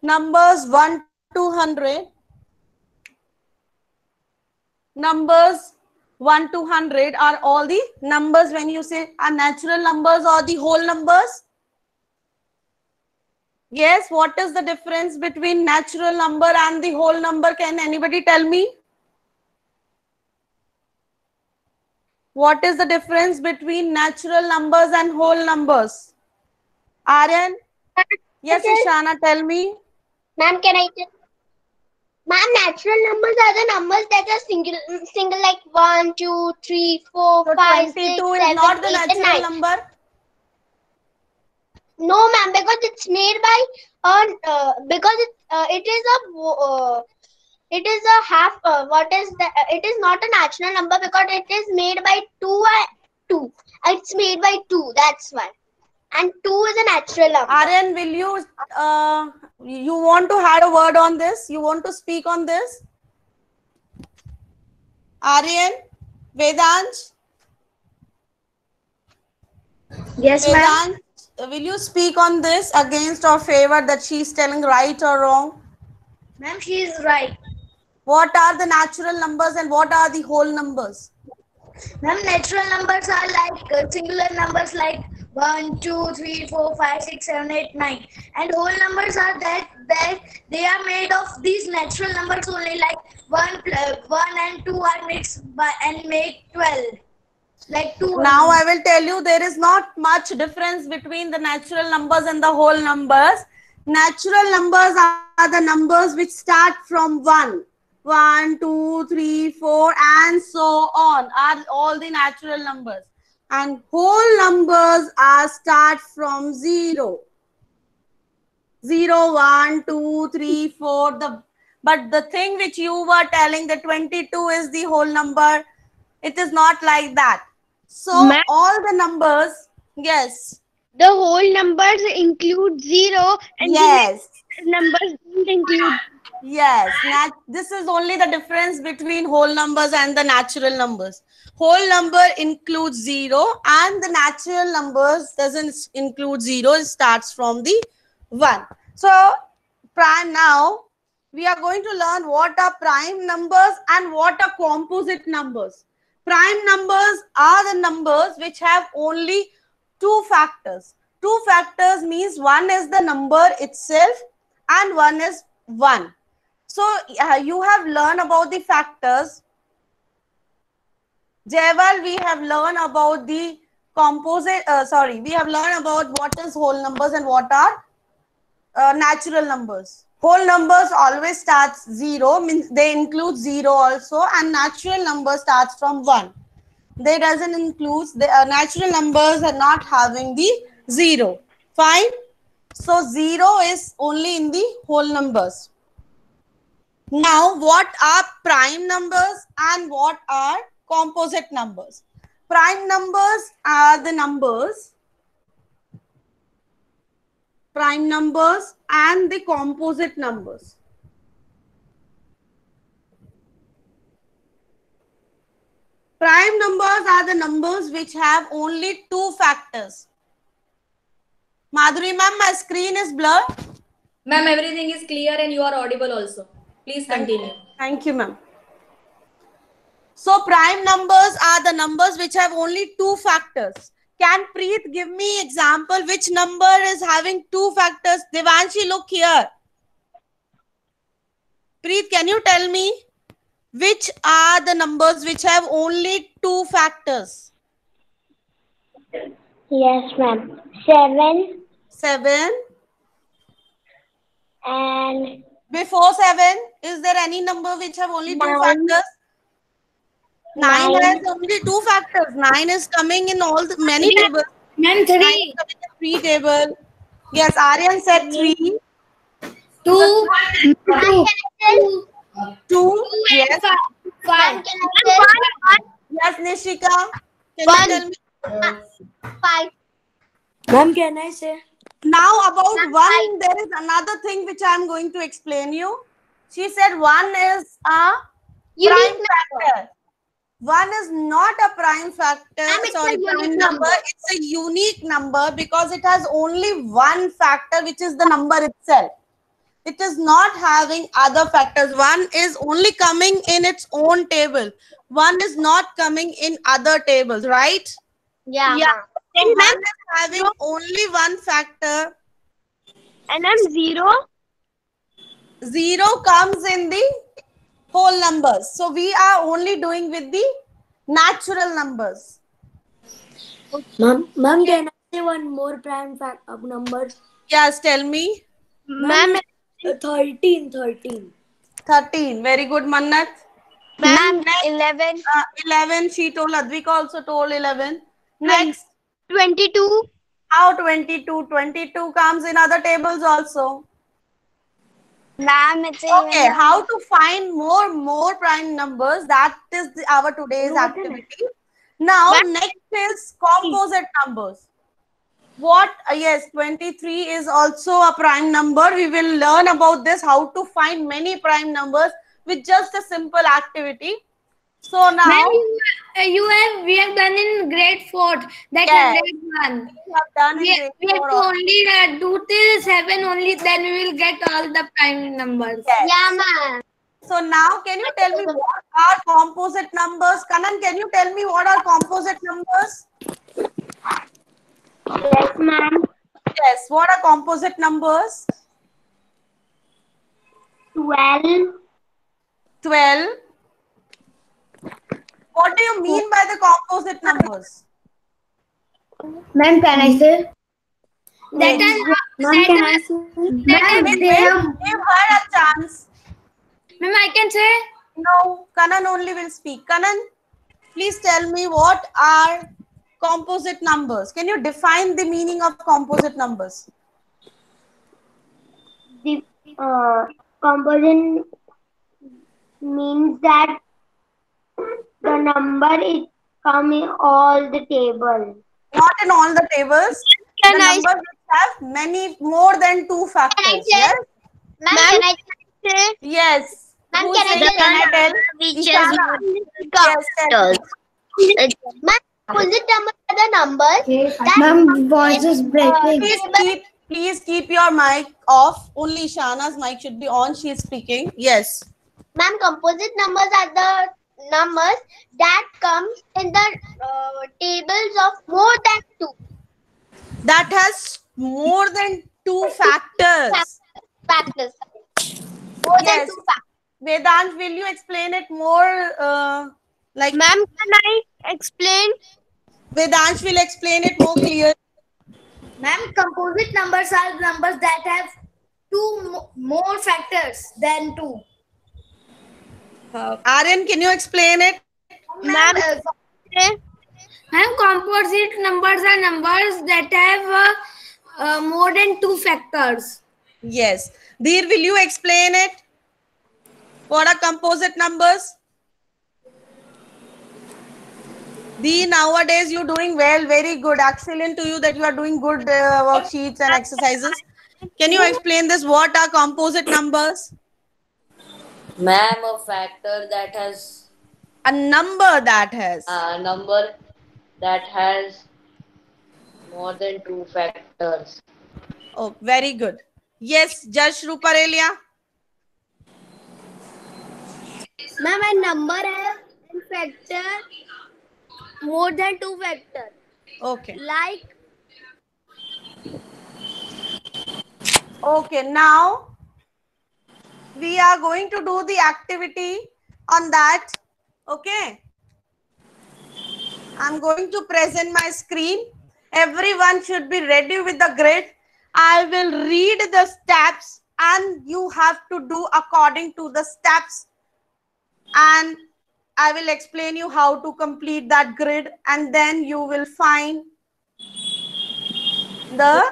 Numbers 1 to 100. Numbers 1 to 100 are all the numbers when you say are natural numbers or the whole numbers. Yes, what is the difference between natural number and the whole number? Can anybody tell me? What is the difference between natural numbers and whole numbers? Aryan? Yes, Ishana, tell me. Ma'am, can I tell? Ma'am, natural numbers are the numbers that are single like 1, 2, 3, 4, So 5, 22 6, is 7, not the 8, and natural 9. number. No, ma'am, because it's made by because it is a half. What is the? It is not a natural number because it is made by two. It's made by two. That's why. And two is a natural number. Aryan, will you want to add a word on this? You want to speak on this? Aryan, Vedansh? Yes, ma'am. Vedansh, will you speak on this against or favor that she's telling right or wrong? Ma'am, she is right. What are the natural numbers and what are the whole numbers? Ma'am, natural numbers are like singular numbers like 1, 2, 3, 4, 5, 6, 7, 8, 9. And whole numbers are that they are made of these natural numbers only, like 1 and 2 are mixed by and make 12. Like 2. Now I will tell you there is not much difference between the natural numbers and the whole numbers. Natural numbers are the numbers which start from 1. 1, 2, 3, 4 and so on are all the natural numbers. And whole numbers are start from 0. 0, 1, 2, 3, 4. But the thing which you were telling, the 22 is the whole number. It is not like that. So all the numbers, yes. The whole numbers include 0 and yes. the numbers don't include. Yes. This is only the difference between whole numbers and the natural numbers. Whole number includes 0 and the natural numbers doesn't include 0. It starts from the 1. So now we are going to learn what are prime numbers and what are composite numbers. Prime numbers are the numbers which have only two factors. Two factors means one is the number itself and one is 1. So you have learned about the factors. Jaival, we have learned about the composite, we have learned about what is whole numbers and what are natural numbers. Whole numbers always starts 0, means they include 0 also, and natural number starts from 1. They doesn't include, the natural numbers are not having the 0. Fine. So 0 is only in the whole numbers. Now, what are prime numbers and what are composite numbers? Prime numbers are the numbers, prime numbers and the composite numbers. Prime numbers are the numbers which have only two factors. Madhuri ma'am, my screen is blurred. Ma'am, everything is clear and you are audible also. Please continue. Thank you, ma'am. So prime numbers are the numbers which have only two factors. Can Preet give me example which number is having two factors? Devanshi, look here. Preet, can you tell me which are the numbers which have only two factors? Yes, ma'am. 7. 7. And before 7, is there any number which have only 2 factors? 9 has only 2 factors. 9 is coming in all the many tables. Ma'am, 3. 9 is coming in 3 table. Yes, Aryan said 3. 2. 2. Yes. 5. Yes, Nishika. Can you tell me? 5. Ma'am, can I say? Now about 1, there is another thing which I am going to explain you. She said 1 is a prime factor. 1 is not a prime factor. Sorry, prime number. It's a unique number because it has only one factor, which is the number itself. It is not having other factors. One is only coming in its own table. One is not coming in other tables, right? Yeah, Yeah. ma'am. So one is having only one factor. And ma'am, 0. 0 comes in the whole numbers. So we are only doing with the natural numbers. Ma'am, can I say one more prime fact of number? Yes, tell me. Ma'am, 13. 13. Very good, Mannat. ma'am, 11. 11. She told. Advika also told 11. Next. 22. How 22? 22 comes in other tables also. Ma'am, it's Okay, how to find more prime numbers? That is our today's activity. Now, next is composite numbers. What? Yes, 23 is also a prime number. We will learn about this, how to find many prime numbers with just a simple activity. So now, We have done in grade 4. That Yes. is grade 1. we have done in We grade have four to also. only do till 7 only, then we will get all the prime numbers. Yes. Yeah, ma'am. So now, can you tell me what are composite numbers? Kanan, can you tell me what are composite numbers? Yes, ma'am. Yes, what are composite numbers? 12. 12. What do you mean by the composite numbers? Ma'am, can I say? That is Ma'am, can I say? Wait, give her a chance. Ma'am, I can say. No, Kanan only will speak. Kanan, please tell me what are composite numbers. Can you define the meaning of composite numbers? The composition means that the number is come in all the table. Not in all the tables. Can The I- numbers which have many more than 2 factors. say? Yes. Ma'am, can I say? Yes. Ma'am, Who's can I saying? Can I tell? Ishana. Yes, tell me. Ma'am, composite numbers are the numbers that Ma'am, voice is breaking. Please keep your mic off. Only Ishana's mic should be on. She is speaking. Yes. Ma'am, composite numbers are the numbers that comes in the tables of more than 2 That has more than 2 factors. factors. More than Yes. 2 factors. Vedant, will you explain it more like Ma'am, can I explain? Vedant will explain it more clearly. Ma'am, composite numbers are numbers that have more factors than 2. Aryan, can you explain it? Ma'am, Ma'am, composite numbers are numbers that have more than 2 factors. Yes. Dheer, will you explain it? What are composite numbers? Dheer, nowadays you're doing well, very good. Excellent to you that you are doing good worksheets and exercises. Can you explain this? What are composite numbers? Ma'am, a factor that has A number that has. a number that has more than 2 factors. Oh, very good. Yes, Judge Ruparelia. ma'am, a number has a factor more than 2 factors. Okay. Like Okay, now we are going to do the activity on that. Okay. I'm going to present my screen. Everyone should be ready with the grid. I will read the steps and you have to do according to the steps. And I will explain you how to complete that grid, and then you will find the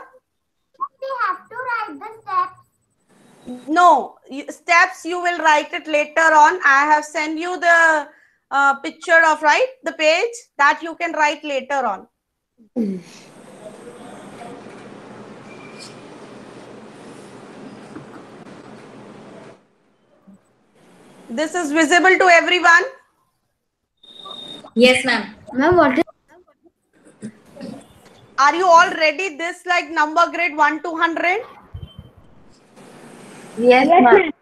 you have to write the steps. No, steps you will write it later on. I have sent you the picture of the page that you can write later on. This is visible to everyone. Yes, ma'am. Ma'am, what is Are you all ready? This like number grid 1 to 100. Yes, ma'am.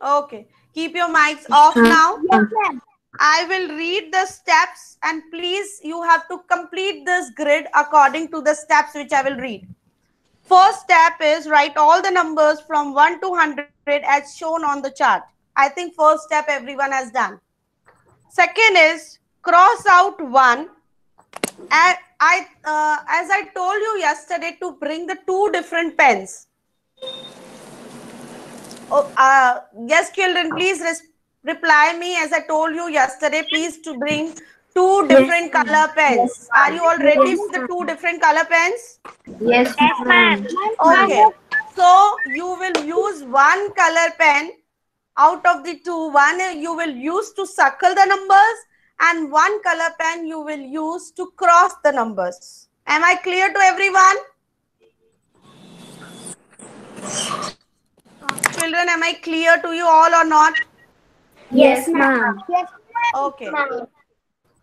Okay. Keep your mics off now. Yes, ma'am. I will read the steps and please you have to complete this grid according to the steps which I will read. First step is write all the numbers from 1 to 100 as shown on the chart. I think first step everyone has done. Second is cross out 1. As I told you yesterday to bring the two different pens. Oh, yes, children, please reply me as I told you yesterday. Please to bring two different color pens. Are you all ready for the two different color pens? Yes, ma'am. Okay. So you will use one color pen out of the two. One you will use to circle the numbers and one color pen you will use to cross the numbers. Am I clear to everyone? Children, am I clear to you all or not? Yes, ma'am. Yes, Okay. ma'am.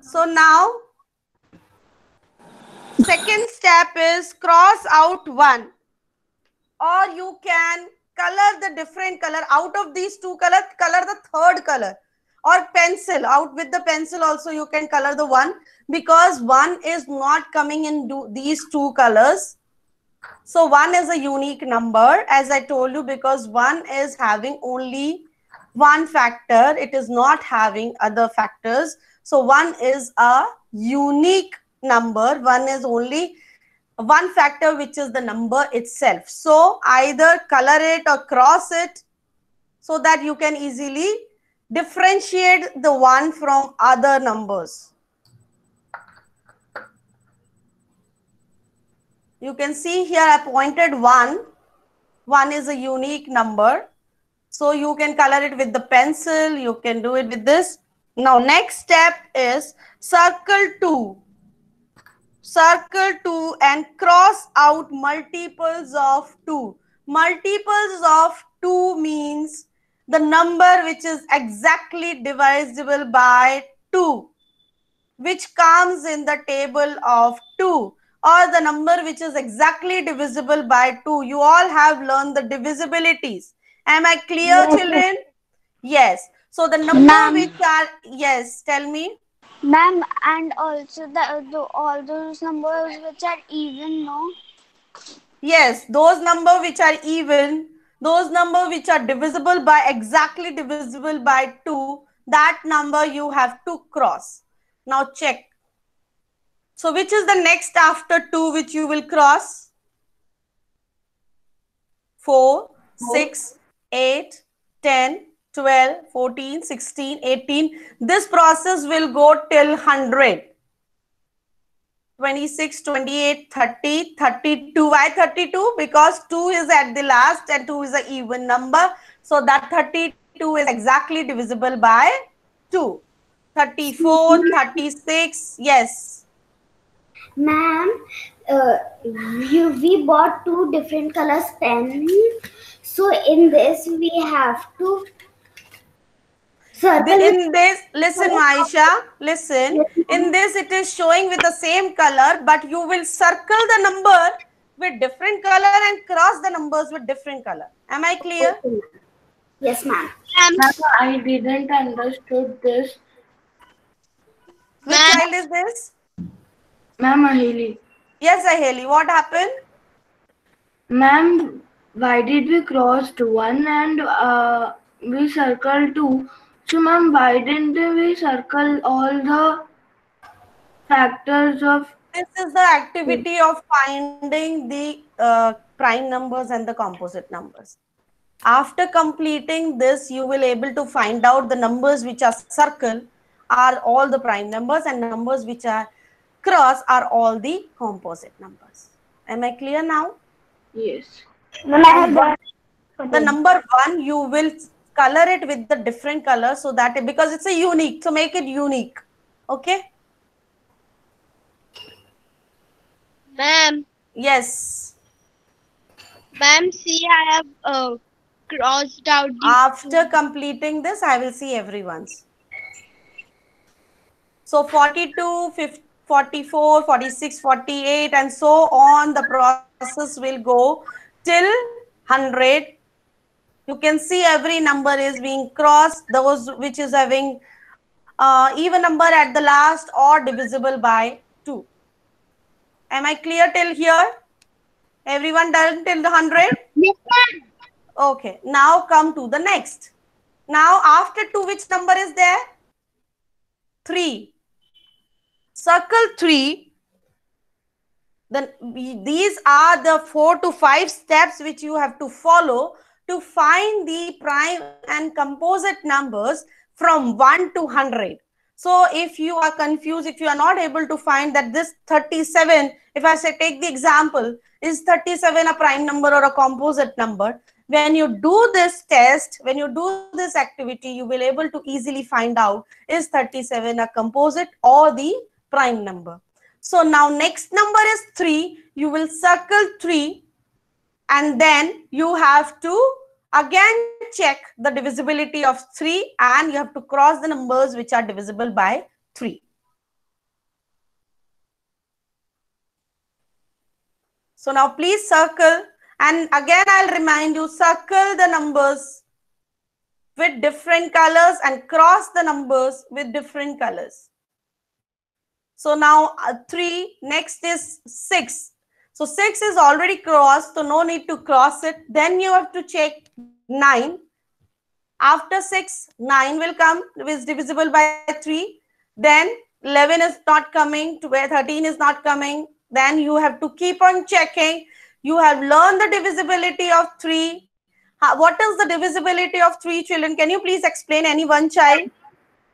So now, second step is cross out 1. Or you can color the different color. Out of these two colors, color the third color. Or pencil. Out with the pencil also you can color the 1. Because 1 is not coming in these two colors. So 1 is a unique number as I told you because 1 is having only one factor. It is not having other factors. So 1 is a unique number. 1 is only one factor which is the number itself. So either color it or cross it so that you can easily differentiate the 1 from other numbers. You can see here I pointed 1. 1 is a unique number. So you can color it with the pencil. You can do it with this. Now next step is circle 2. Circle 2 and cross out multiples of 2. Multiples of 2 means the number which is exactly divisible by 2, which comes in the table of 2, or the number which is exactly divisible by 2. You all have learned the divisibilities. Am I clear, children? Yes. So the number which are, yes, tell me. Ma'am, and also the all those numbers which are even, no? Yes, those number which are even, those number which are divisible by exactly divisible by 2, that number you have to cross. Now check. So which is the next after 2 which you will cross? 4, 6, 8, 10, 12, 14, 16, 18. This process will go till 100. 26, 28, 30, 32. Why 32? Because 2 is at the last and 2 is an even number. So that 32 is exactly divisible by 2. 34, 36. Yes. Ma'am, we bought two different colors pen. So in this we have to circle. In this, listen Maisha, listen. In this it is showing with the same color, but you will circle the number with different color and cross the numbers with different color. Am I clear? Yes, ma'am. Ma'am, I didn't understood this. Which child is this? Ma'am, Ahili. Yes, Aheli. What happened? Ma'am, why did we cross 1 and we circle 2? So, ma'am, why didn't we circle all the factors of... This is the activity of finding the prime numbers and the composite numbers. After completing this, you will able to find out the numbers which are circle are all the prime numbers and numbers which are cross are all the composite numbers. Am I clear now? Yes. The number 1, you will color it with the different color so that because it's a unique, so make it unique. Okay? Ma'am, Yes. ma'am, see, I have crossed out the After completing this, I will see everyone's. So 42, 50, 44, 46, 48 and so on. The process will go till 100. You can see every number is being crossed, those which is having even number at the last or divisible by 2. Am I clear till here? Everyone done till the 100? Yes, ma'am. Okay, now come to the next. Now after 2, which number is there? 3. Circle 3. Then these are the 4 to 5 steps which you have to follow to find the prime and composite numbers from 1 to 100. So if you are confused, if you are not able to find that this 37, if I say take the example, is 37 a prime number or a composite number? When you do this test, when you do this activity, you will able to easily find out is 37 a composite or the prime number. So now next number is 3. You will circle 3 and then you have to again check the divisibility of 3 and you have to cross the numbers which are divisible by 3. So now please circle, and again I'll remind you, circle the numbers with different colors and cross the numbers with different colors. So now 3, next is 6. So 6 is already crossed, so no need to cross it. Then you have to check 9. After 6, 9 will come, is divisible by 3. Then 11 is not coming, 13 is not coming. Then you have to keep on checking. You have learned the divisibility of 3. What is the divisibility of 3, children? Can you please explain, any one child?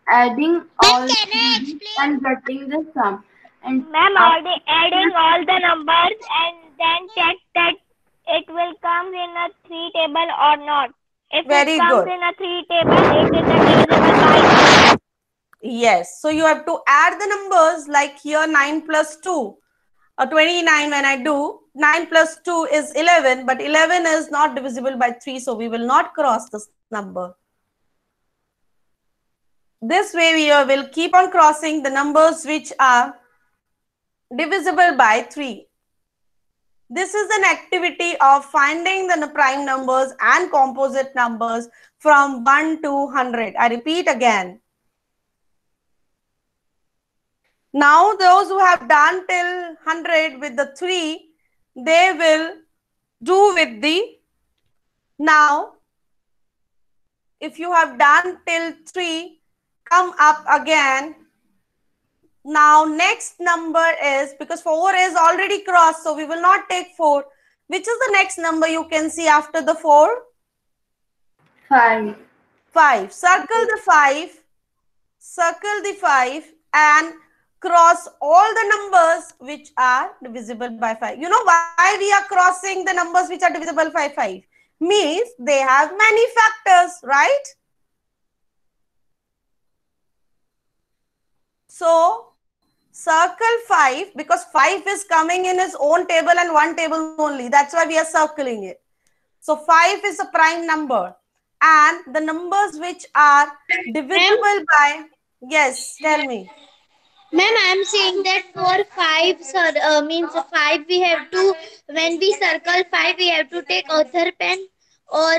Adding all Can I explain? and getting the sum. And Ma'am, adding all the numbers and then check that it will come in a 3 table or not. If Very it comes good. in a 3 table, it is divisible by 2. Yes. So you have to add the numbers, like here 9 plus 2. 29 when I do. 9 plus 2 is 11, but 11 is not divisible by 3, so we will not cross this number. This way we will keep on crossing the numbers which are divisible by 3. This is an activity of finding the prime numbers and composite numbers from 1 to 100. I repeat again. Now those who have done till 100 with the 3, they will do with the, now if you have done till 3, come up again. Now next number is, because 4 is already crossed, so we will not take 4. Which is the next number you can see after the 4? 5. 5. Circle the 5. Circle the 5 and cross all the numbers which are divisible by 5. You know why we are crossing the numbers which are divisible by 5? Means they have many factors, right? So circle 5, because 5 is coming in its own table and one table only. That's why we are circling it. So 5 is a prime number. And the numbers which are divisible by, yes, tell me. Ma'am, I'm saying that for 5, sir, means 5 we have to, when we circle 5, we have to take other pen, or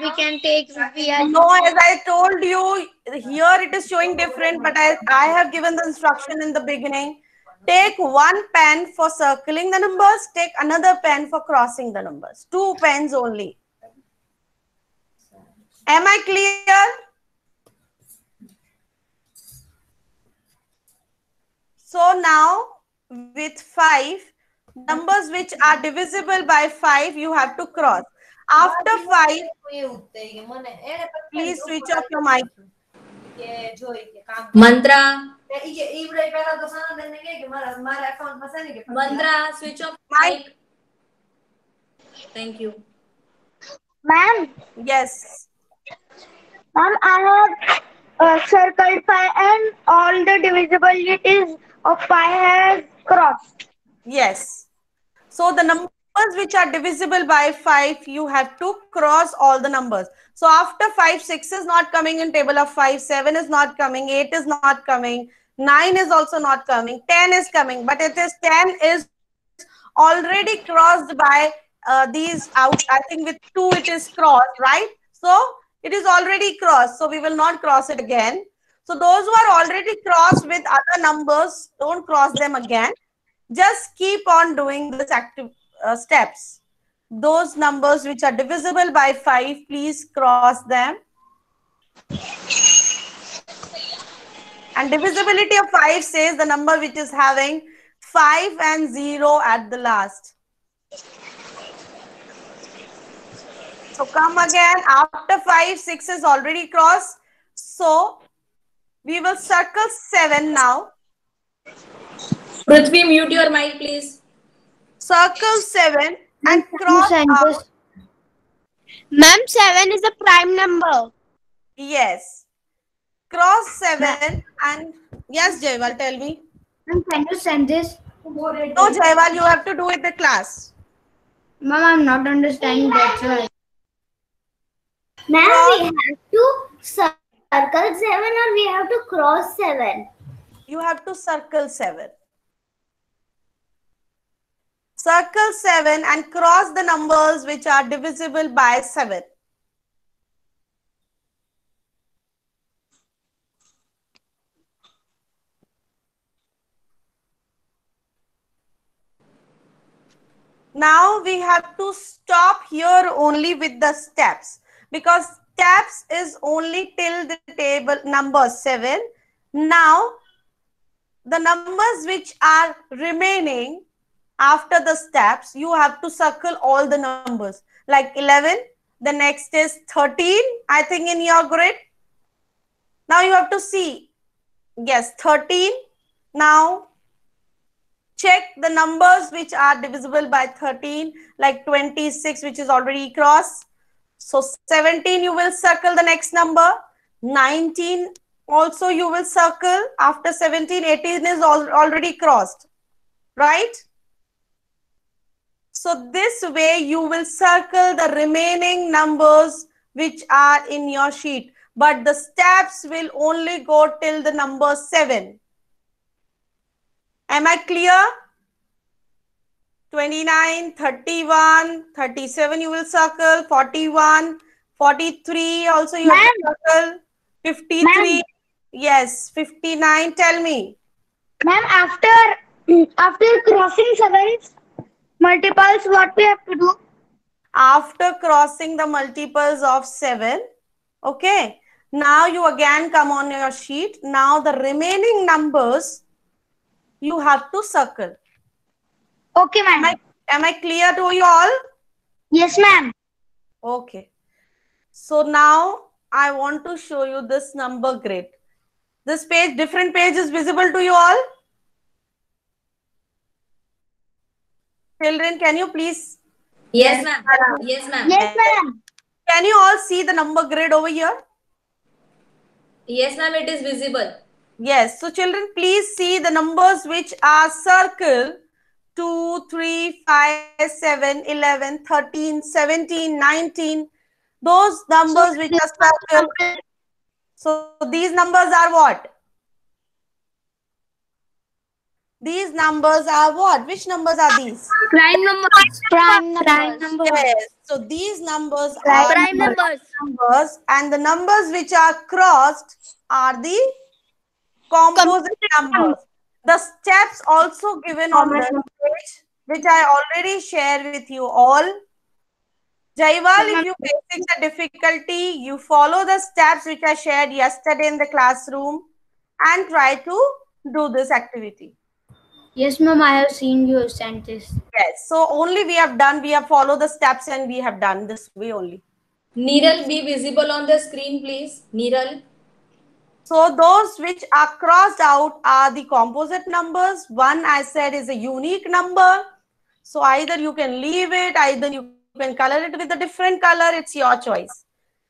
we can take, we are No, as I told you, here it is showing different, but I have given the instruction in the beginning. Take one pen for circling the numbers, take another pen for crossing the numbers. 2 pens only. Am I clear? So now with 5, numbers which are divisible by 5, you have to cross. After 5, please switch off your mic. Mantra. Mantra, switch off mic. Thank you. Ma'am, Yes. ma'am, I have circled 5 and all the divisibilities of 5 has crossed. Yes. So the numbers which are divisible by 5, you have to cross all the numbers. So after 5, 6 is not coming in table of 5, 7 is not coming, 8 is not coming, 9 is also not coming, 10 is coming, but it is 10 is already crossed by these out. I think with 2 it is crossed, right? So it is already crossed. So we will not cross it again. So those who are already crossed with other numbers, don't cross them again. Just keep on doing this active steps. Those numbers which are divisible by 5, please cross them. And divisibility of 5 says the number which is having 5 and 0 at the last. So come again. After 5, 6 is already crossed. So we will circle 7 now. Prithvi, mute your mic, please. Circle 7 and cross out. Ma'am, 7 is a prime number. Yes. Cross 7 and yes, Jaival, tell me. Ma'am, can you send this? No, Jaival, you have to do it in the class. Ma'am, I'm not understanding, that's why. Ma'am, we have to circle 7 or we have to cross 7? You have to circle 7. Circle 7 and cross the numbers which are divisible by 7. Now we have to stop here only with the steps, because steps is only till the table number 7. Now the numbers which are remaining after the steps, you have to circle all the numbers. Like 11, the next is 13, I think in your grid. Now you have to see, yes, 13. Now check the numbers which are divisible by 13, like 26, which is already crossed. So 17, you will circle the next number. 19 also you will circle. After 17, 18 is already crossed, right? So this way you will circle the remaining numbers which are in your sheet. But the steps will only go till the number 7. Am I clear? 29, 31, 37 you will circle, 41, 43 also you have to circle, 53, yes, 59, tell me. Ma'am, after crossing 7 multiples, what we have to do? After crossing the multiples of 7, okay, now you again come on your sheet. Now the remaining numbers you have to circle. Okay, ma'am. Am I clear to you all? Yes, ma'am. Okay. So now I want to show you this number grid. This page, different page is visible to you all? Children, can you please? Yes, ma'am. Yes, ma'am. Yes, ma'am. Can you all see the number grid over here? Yes, ma'am, it is visible. Yes. So children, please see the numbers which are circled. 2, 3, 5, 7, 11, 13, 17, 19. Those numbers which are circled. So these numbers are what? These numbers are what? Which numbers are these? Prime numbers. Prime numbers. Yes. So these numbers are Prime numbers. and the numbers which are crossed are the composite numbers. The steps also given on this page, which I already shared with you all. Jaival, if you facing the difficulty, you follow the steps which I shared yesterday in the classroom and try to do this activity. Yes, ma'am, I have seen you sent this. Yes, so only we have followed the steps and we have done this way only. Niral, be visible on the screen, please. Niral. So those which are crossed out are the composite numbers. One I said is a unique number. So either you can leave it, either you can color it with a different color. It's your choice.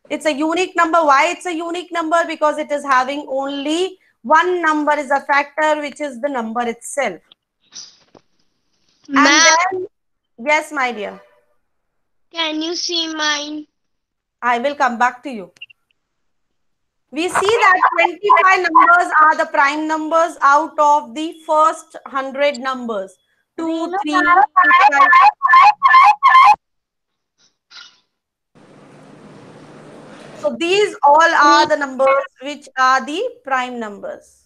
It's a unique number. Why it's a unique number? Because it is having only one number is a factor, which is the number itself. And then, yes, my dear. Can you see mine? I will come back to you. We see that 25 numbers are the prime numbers out of the first 100 numbers. 2, 3, 5. So these all are the numbers which are the prime numbers.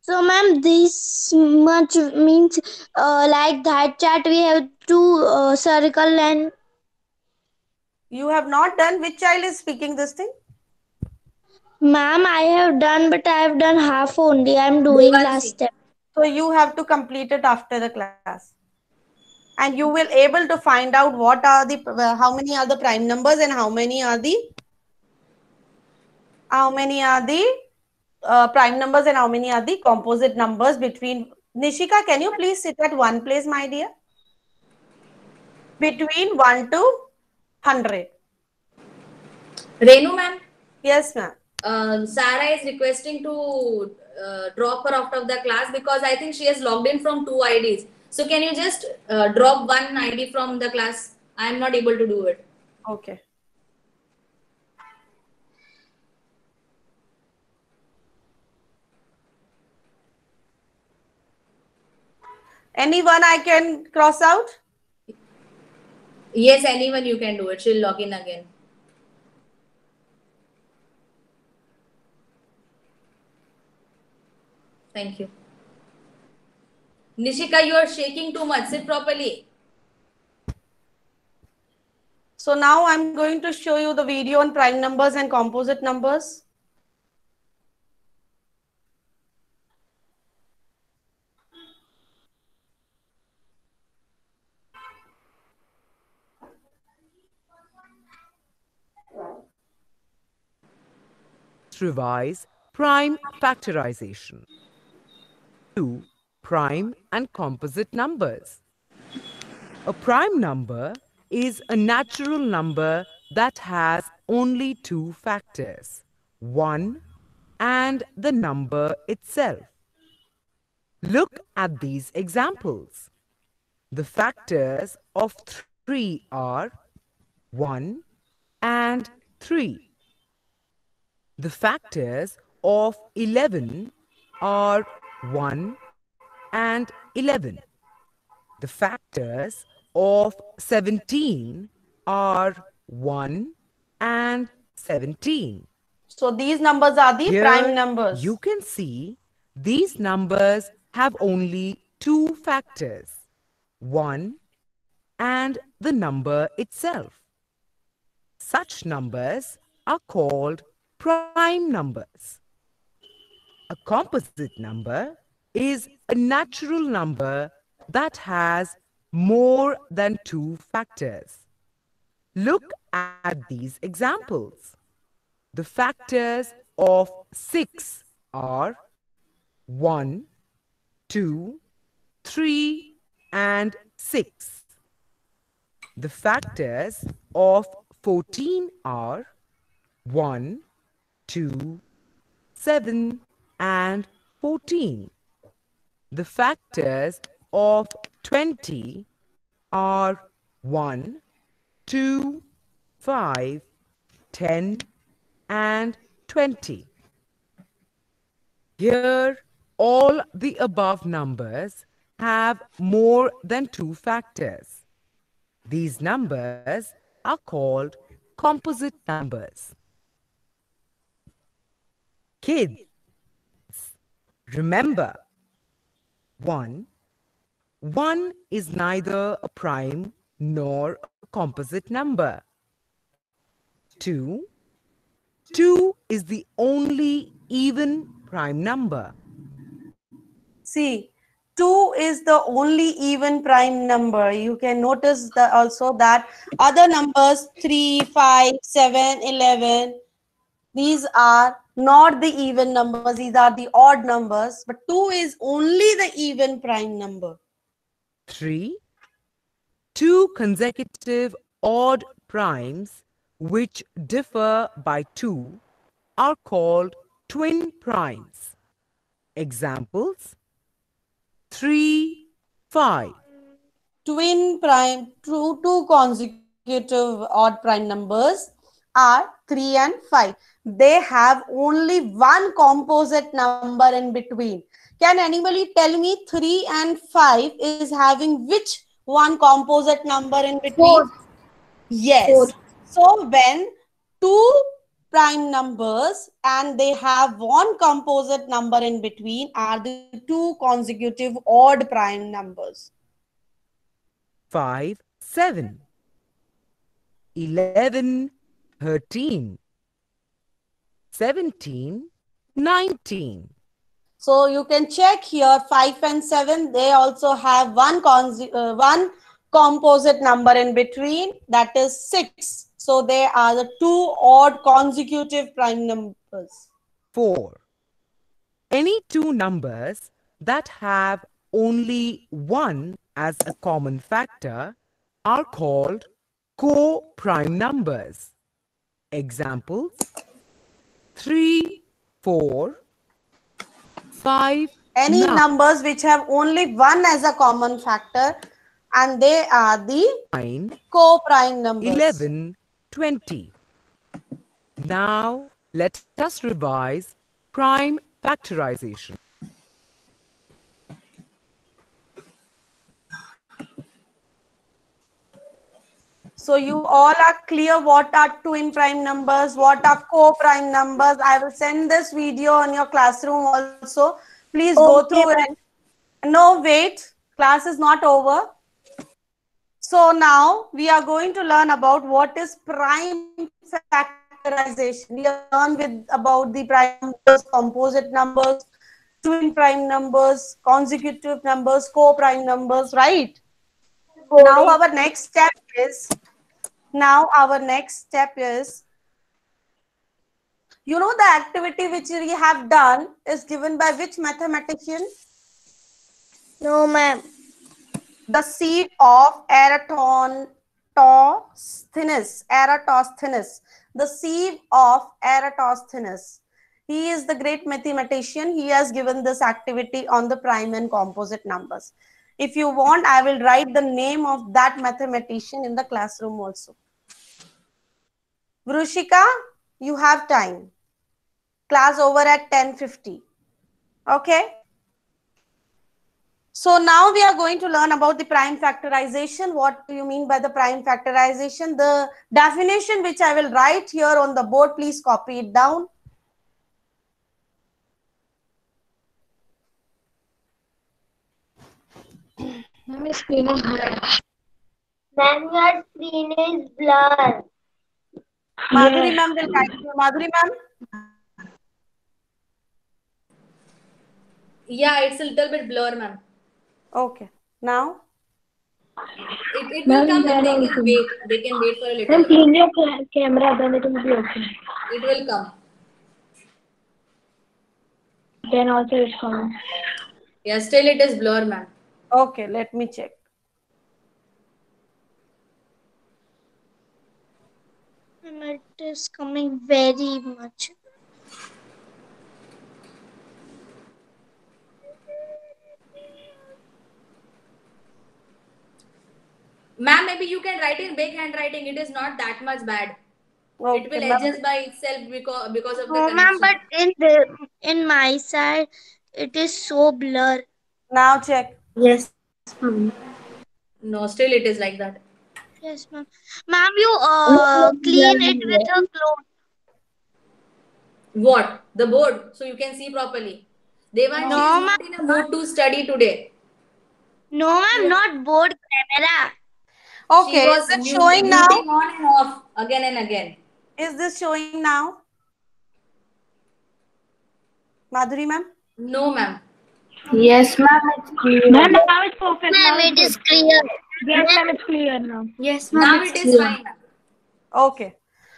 So, ma'am, this much means like that chart we have to circle and. You have not done. Which child is speaking this thing? Ma'am, I have done, but I have done half only. I am doing last step. So you have to complete it after the class. And you will able to find out what are the, how many are the prime numbers and how many are the prime numbers and how many are the composite numbers between. Nishika, can you please sit at one place, my dear? Between 1 to 100. Renu ma'am, Yes, ma'am. Sarah is requesting to drop her out of the class because I think she has logged in from 2 IDs. So can you just drop one ID from the class? I am not able to do it. Okay. Anyone I can cross out? Yes, anyone you can do it. She'll log in again. Thank you. Nishika, you are shaking too much. Sit properly. So now I'm going to show you the video on prime numbers and composite numbers. Revise prime factorization. 2. Prime and composite numbers. A prime number is a natural number that has only two factors, 1 and the number itself. Look at these examples. The factors of 3 are 1 and 3. The factors of 11 are 1 and 11. The factors of 17 are 1 and 17. So these numbers are the Here prime numbers. You can see these numbers have only two factors, 1 and the number itself. Such numbers are called prime numbers. A composite number is a natural number that has more than two factors. Look at these examples. The factors of 6 are 1, 2, 3, and 6. The factors of 14 are 1, 2, 7, and 14. The factors of 20 are 1, 2, 5, 10, and 20. Here, all the above numbers have more than two factors. These numbers are called composite numbers. Kids, remember, 1 is neither a prime nor a composite number. 2 is the only even prime number. See, 2 is the only even prime number. You can notice that also that other numbers 3, 5, 7, 11, these are not the even numbers, these are the odd numbers, but 2 is only the even prime number. 3. 2 consecutive odd primes which differ by 2 are called twin primes. Examples: 3, 5. Twin prime, two consecutive odd prime numbers are 3 and 5. They have only one composite number in between. Can anybody tell me 3 and 5 is having which one composite number in between? 4. Yes. 4. So when two prime numbers and they have one composite number in between are the two consecutive odd prime numbers. 5, 7. 11, 13. 17, 19. So you can check here 5 and 7, they also have one composite number in between, that is 6. So they are the two odd consecutive prime numbers. 4. Any two numbers that have only 1 as a common factor are called co-prime numbers. Examples: 3, 4, 5, Any 9, numbers which have only 1 as a common factor, and they are the co-prime numbers. 11, 20. Now let us revise prime factorization. So you all are clear what are twin prime numbers, what are co-prime numbers. I will send this video on your classroom also. Please go through it. No, wait, class is not over. So now we are going to learn about what is prime factorization. We have learned about the prime numbers, composite numbers, twin prime numbers, consecutive numbers, co-prime numbers, right? Now our next step is, you know, the activity which we have done is given by which mathematician? No, ma'am. The seed of Eratosthenes. The seed of Eratosthenes. He is the great mathematician. He has given this activity on the prime and composite numbers. If you want, I will write the name of that mathematician in the classroom also. Vrushika, you have time. Class over at 10:50. Okay. So now we are going to learn about the prime factorization. What do you mean by the prime factorization? The definition which I will write here on the board, please copy it down. Ma'am, screen is blurred. Ma'am, your screen is blurred. Madhuri ma'am will guide you. Madhuri ma'am. Yeah, it's a little bit blur, ma'am. Okay. Now? It will come, but they can wait. They can wait for a little Ma'am, while. clean your camera, then it will be okay. It will come. Then also it's coming. Yeah, still it is blur, ma'am. Okay, let me check. It is coming very much. Ma'am, maybe you can write in big handwriting. It is not that much bad. Okay, It will ma'am. adjust by itself because of the No, ma'am, connection. but in my side, it is so blur. Now check. Yes, ma'am. No, still it is like that. Yes, ma'am. Ma'am, you clean it with a cloth. What? The board, so you can see properly. Devanshi No, is not in a mood to study today. No, ma'am, not board camera. She Okay, is was it showing now? muting on and off again and again. Is this showing now? Madhuri ma'am? No, ma'am. Yes, ma'am, it's clear. Ma'am, now it's perfect. Ma'am, Now it it's is good. clear. Yes, ma'am, it's clear now. Yes, Now it is fine, ma'am. Okay.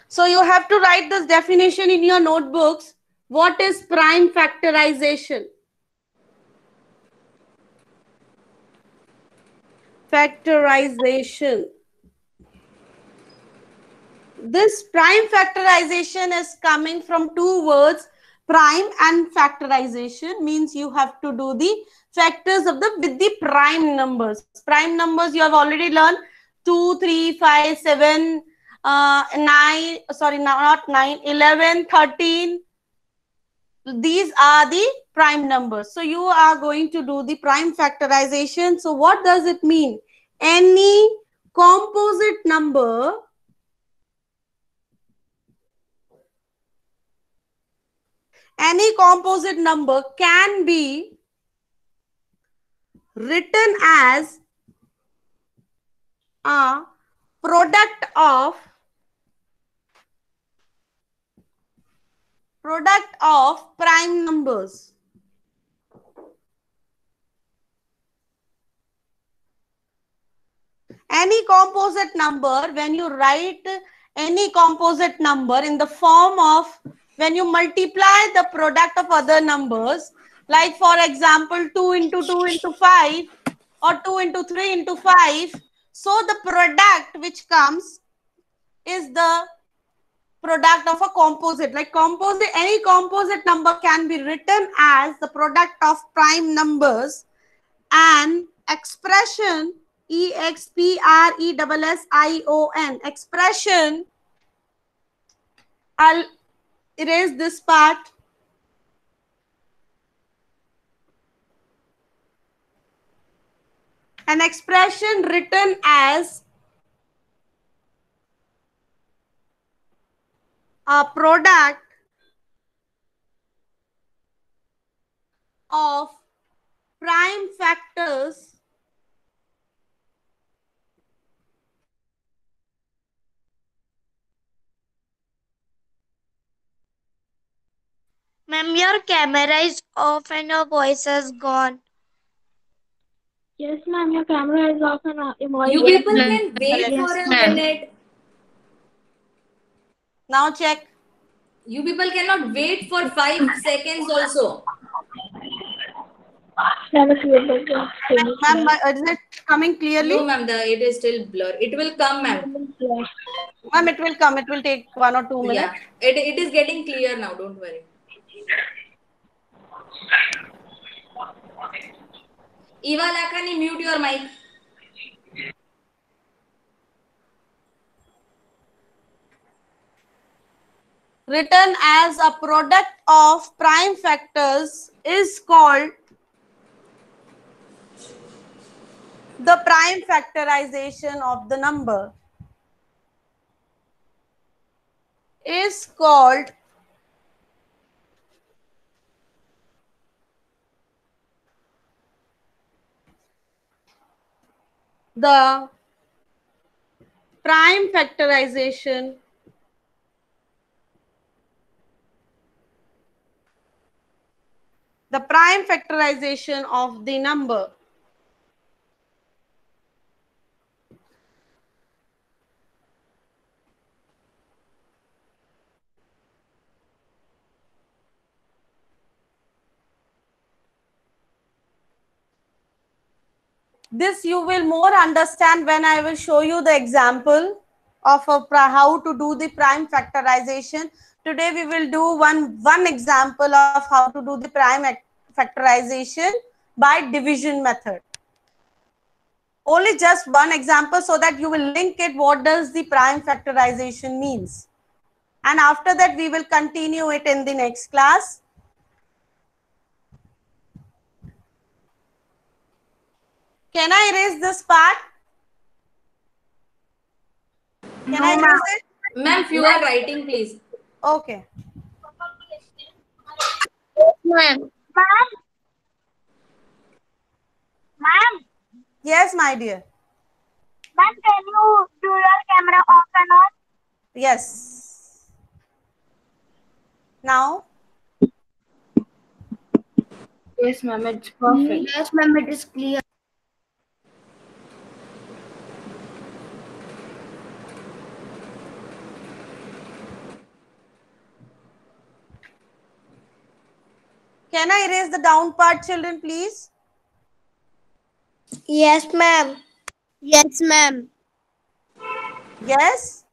So you have to write this definition in your notebooks. What is prime factorization? Factorization. This prime factorization is coming from two words, prime and factorization. Means you have to do the factors of the with the prime numbers. Prime numbers you have already learned 2, 3, 5, 7, 9, sorry, not 9, 11, 13. These are the prime numbers. So you are going to do the prime factorization. So what does it mean? Any composite number any composite number can be written as a product of prime numbers. Any composite number, when you write any composite number in the form of, when you multiply the product of other numbers, like for example 2 into 2 into 5 or 2 into 3 into 5, so the product which comes is the product of a composite. Like composite, any composite number can be written as the product of prime numbers, and expression expression, expression, I'll erase this part. An expression written as a product of prime factors Ma'am, your camera is off and your voice is gone. Yes, ma'am, your camera is off and your voice You is people can wait for a minute. Now check. You people cannot wait for 5 seconds also. Ma'am, it's good, just finish, Ma'am, ma'am. is it coming clearly? No, ma'am, it is still blur. It will come, ma'am. Ma'am, it will come. It will take 1 or 2 minutes. Yeah, it is getting clear now. Don't worry. Eva Lakhani, mute your mic. Written as a product of prime factors is called the prime factorization of the number. Is called the prime factorization of the number. This you will more understand when I will show you the example of how to do the prime factorization. Today we will do one example of how to do the prime factorization by division method. Only just one example so that you will link it. What does the prime factorization means? And after that we will continue it in the next class. Can I erase this part? Can I erase it? Ma'am, if you are writing, please. Okay. Ma'am. Ma'am. Yes, my dear. Ma'am, can you do your camera off and on? Yes. Now? Yes, ma'am, it's perfect. Yes, ma'am, it is clear. Can I erase the down part, children, please? Yes, ma'am. Yes, ma'am. Yes?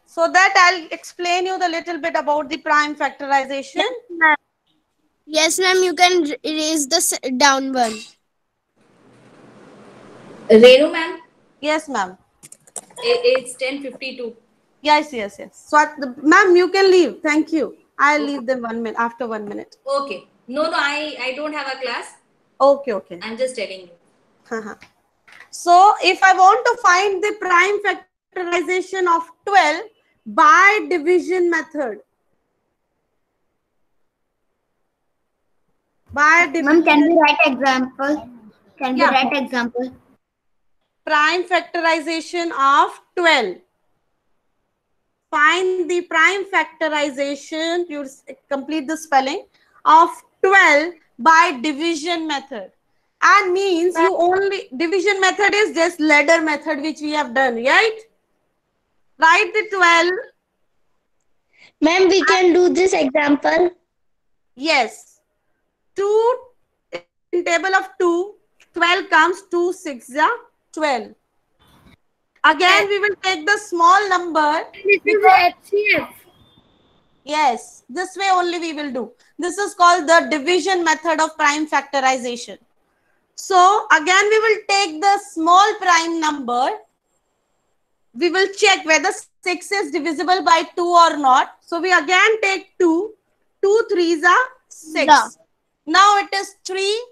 So that I'll explain you the little bit about the prime factorization. Yes, ma'am, you can erase the down one. Renu, ma'am, Yes, ma'am. it's 10:52. Yes. So, ma'am, you can leave. Thank you. I'll leave them 1 minute, after 1 minute. Okay. No, I don't have a class. Okay. I'm just telling you. So, if I want to find the prime factorization of 12 by division method, By Ma'am, division. can we write example? Can we Yeah. write example? Prime factorization of 12. Find the prime factorization, you complete the spelling, of 12 by division method. And means you only, division method is just ladder method which we have done, right? Write the 12. Ma'am, we can do this example. Yes. 2 in table of 2, 12 comes 2 6 12. Again, we will take the small number. This is HCF. Yes, this way only we will do. This is called the division method of prime factorization. So again, we will take the small prime number. We will check whether 6 is divisible by 2 or not. So we again take 2. 2 3s are 6. Yeah. Now it is 3.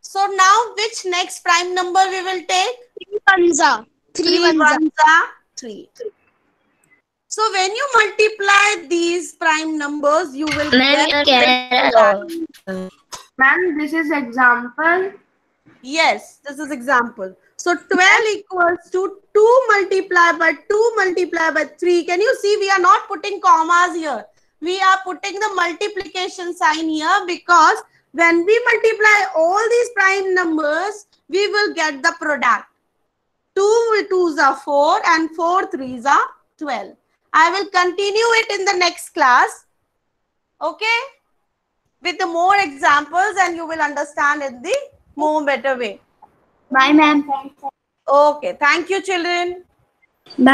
So now which next prime number we will take? 3 ones are. 3 ones are 3. So when you multiply these prime numbers, you will get. Ma'am, this is example. Yes, this is example. So 12 equals to 2 multiplied by 2 multiplied by 3. Can you see we are not putting commas here. We are putting the multiplication sign here because when we multiply all these prime numbers, we will get the product. 2 2s are 4 and 4 3s are 12. I will continue it in the next class. Okay? With the more examples and you will understand in the more better way. Bye, ma'am. Okay. Thank you, children. Bye.